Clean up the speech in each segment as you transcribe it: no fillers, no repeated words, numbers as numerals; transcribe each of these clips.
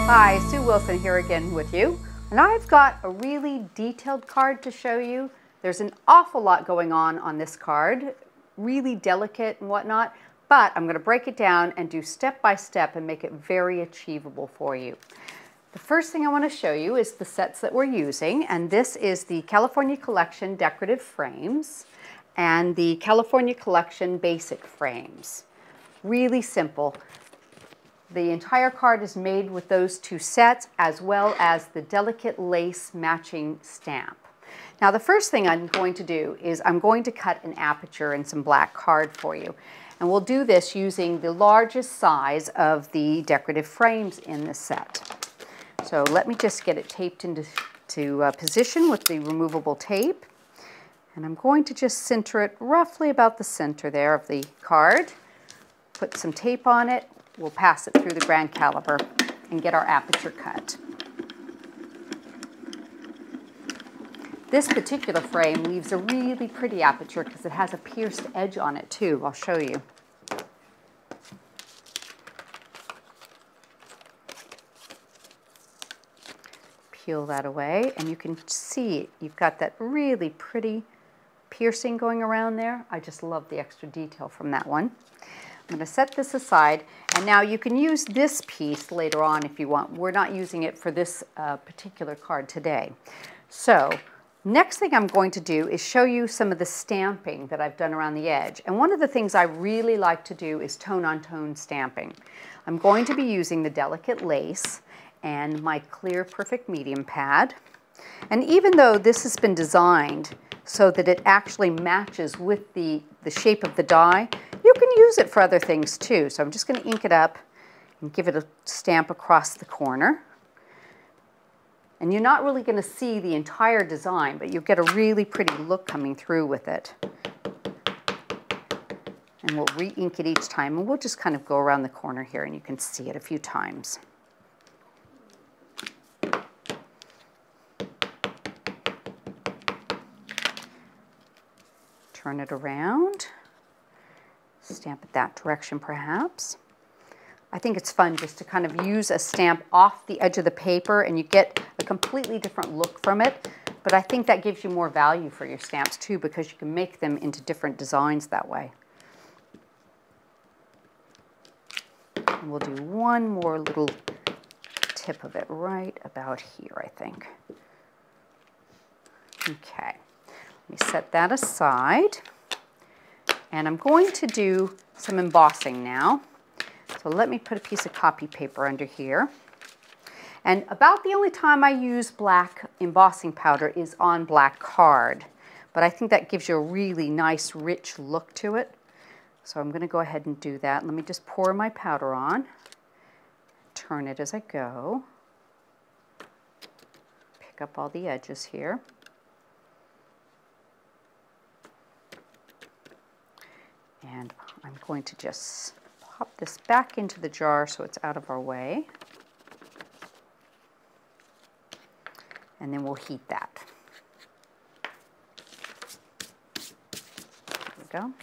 Hi, Sue Wilson here again with you, and I've got a really detailed card to show you. There's an awful lot going on this card, really delicate and whatnot, but I'm going to break it down and do step by step and make it very achievable for you. The first thing I want to show you is the sets that we're using, and this is the California Collection Decorative Frames and the California Collection Basic Frames. Really simple. The entire card is made with those two sets as well as the delicate lace matching stamp. Now the first thing I'm going to do is I'm going to cut an aperture in some black card for you. And we'll do this using the largest size of the decorative frames in the set. So let me just get it taped into position with the removable tape. And I'm going to just center it roughly about the center there of the card. Put some tape on it. We'll pass it through the grand caliper and get our aperture cut. This particular frame leaves a really pretty aperture because it has a pierced edge on it too. I'll show you. Peel that away and you can see you've got that really pretty piercing going around there. I just love the extra detail from that one. I'm going to set this aside, and now you can use this piece later on if you want. We're not using it for this particular card today. So next thing I'm going to do is show you some of the stamping that I've done around the edge. And one of the things I really like to do is tone-on-tone stamping. I'm going to be using the delicate lace and my clear perfect medium pad. And even though this has been designed so that it actually matches with the shape of the die, you can use it for other things too. So I'm just going to ink it up and give it a stamp across the corner. And you're not really going to see the entire design, but you'll get a really pretty look coming through with it. And we'll re-ink it each time, and we'll just kind of go around the corner here and you can see it a few times. Turn it around. Stamp it that direction perhaps. I think it's fun just to kind of use a stamp off the edge of the paper and you get a completely different look from it. But I think that gives you more value for your stamps too because you can make them into different designs that way. And we'll do one more little tip of it right about here, I think. Okay, let me set that aside. And I'm going to do some embossing now. So let me put a piece of copy paper under here. And about the only time I use black embossing powder is on black card. But I think that gives you a really nice, rich look to it. So I'm going to go ahead and do that. Let me just pour my powder on. Turn it as I go. Pick up all the edges here. And I'm going to just pop this back into the jar so it's out of our way. And then we'll heat that. There we go.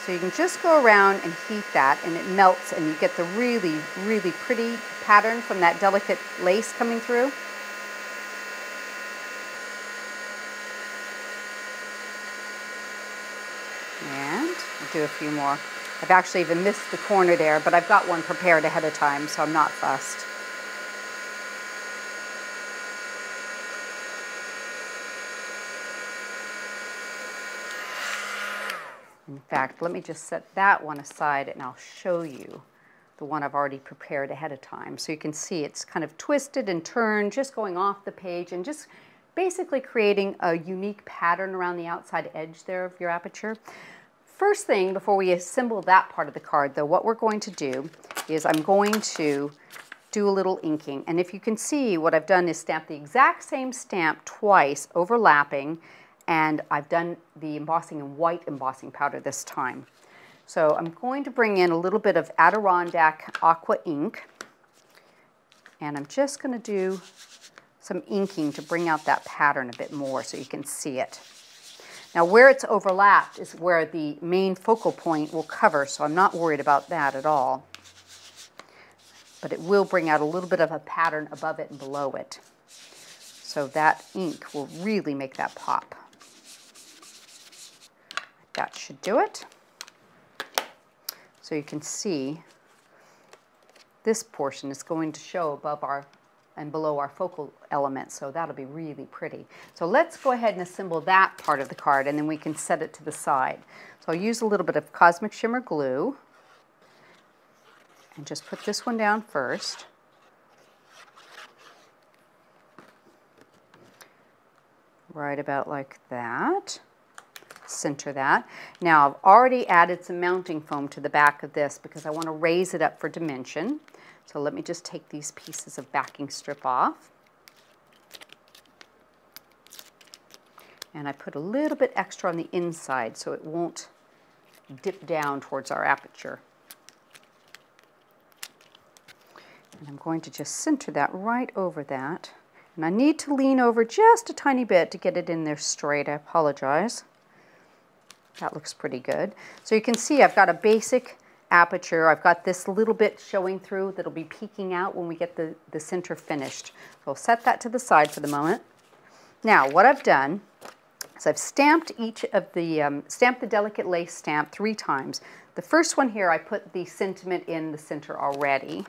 So you can just go around and heat that and it melts and you get the really, really pretty pattern from that delicate lace coming through. And I'll do a few more. I've actually even missed the corner there, but I've got one prepared ahead of time, so I'm not fussed. In fact, let me just set that one aside and I'll show you the one I've already prepared ahead of time. So you can see it's kind of twisted and turned, just going off the page and just basically creating a unique pattern around the outside edge there of your aperture. First thing, before we assemble that part of the card though, what we're going to do is I'm going to do a little inking. And if you can see, what I've done is stamp the exact same stamp twice, overlapping, and I've done the embossing in white embossing powder this time. So I'm going to bring in a little bit of Adirondack Aqua ink, and I'm just going to do some inking to bring out that pattern a bit more so you can see it. Now where it's overlapped is where the main focal point will cover, so I'm not worried about that at all. But it will bring out a little bit of a pattern above it and below it. So that ink will really make that pop. That should do it. So you can see this portion is going to show above and below our focal element, so that'll be really pretty. So let's go ahead and assemble that part of the card, and then we can set it to the side. So I'll use a little bit of Cosmic Shimmer glue and just put this one down first. Right about like that. Center that. Now I've already added some mounting foam to the back of this because I want to raise it up for dimension. So let me just take these pieces of backing strip off. And I put a little bit extra on the inside so it won't dip down towards our aperture. And I'm going to just center that right over that. And I need to lean over just a tiny bit to get it in there straight. I apologize. That looks pretty good. So you can see I've got a basic aperture. I've got this little bit showing through that'll be peeking out when we get the center finished. So I'll set that to the side for the moment. Now what I've done is I've stamped each of the, stamped the delicate lace stamp 3 times. The first one here I put the sentiment in the center already.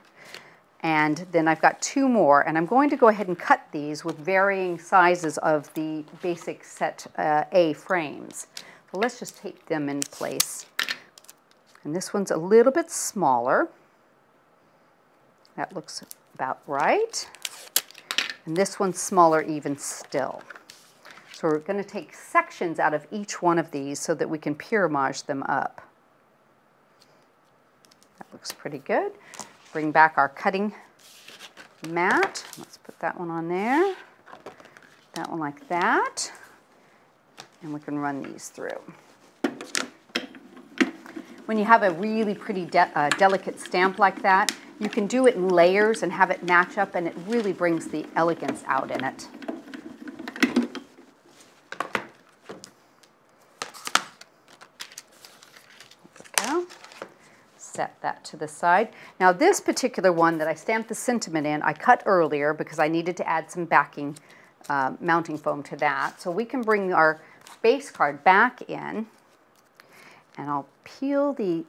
And then I've got 2 more, and I'm going to go ahead and cut these with varying sizes of the basic set A frames. So let's just tape them in place. And this one's a little bit smaller. That looks about right. And this one's smaller even still. So we're going to take sections out of each one of these so that we can pyramide them up. That looks pretty good. Bring back our cutting mat. Let's put that one on there. That one like that. And we can run these through. When you have a really pretty delicate stamp like that, you can do it in layers and have it match up, and it really brings the elegance out in it. There we go. Set that to the side. Now this particular one that I stamped the sentiment in, I cut earlier because I needed to add some backing mounting foam to that. So we can bring our base card back in, and I'll peel the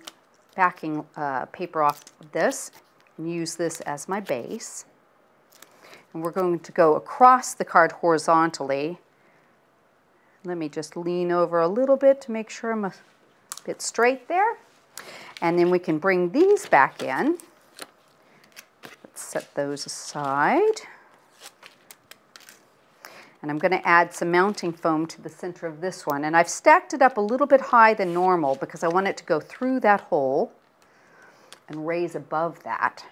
backing paper off of this and use this as my base. And we're going to go across the card horizontally. Let me just lean over a little bit to make sure I'm a bit straight there. And then we can bring these back in. Let's set those aside. And I'm going to add some mounting foam to the center of this one. And I've stacked it up a little bit higher than normal because I want it to go through that hole and raise above that.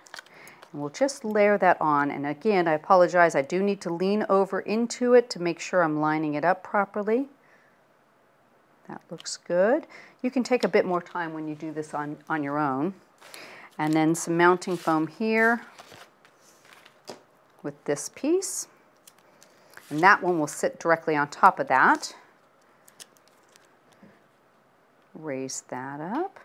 And we'll just layer that on. And again, I apologize, I do need to lean over into it to make sure I'm lining it up properly. That looks good. You can take a bit more time when you do this on your own. And then some mounting foam here with this piece. And that one will sit directly on top of that. Raise that up.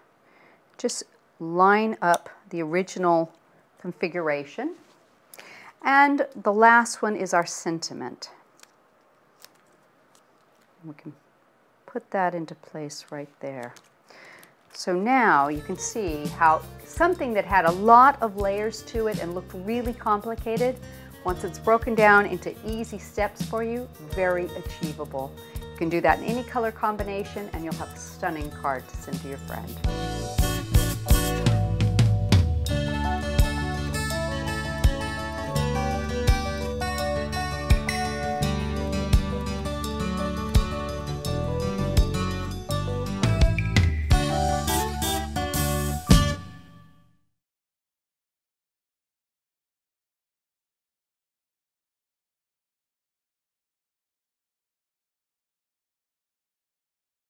Just line up the original configuration. And the last one is our sentiment. We can put that into place right there. So now you can see how something that had a lot of layers to it and looked really complicated, once it's broken down into easy steps for you, very achievable. You can do that in any color combination and you'll have a stunning card to send to your friend.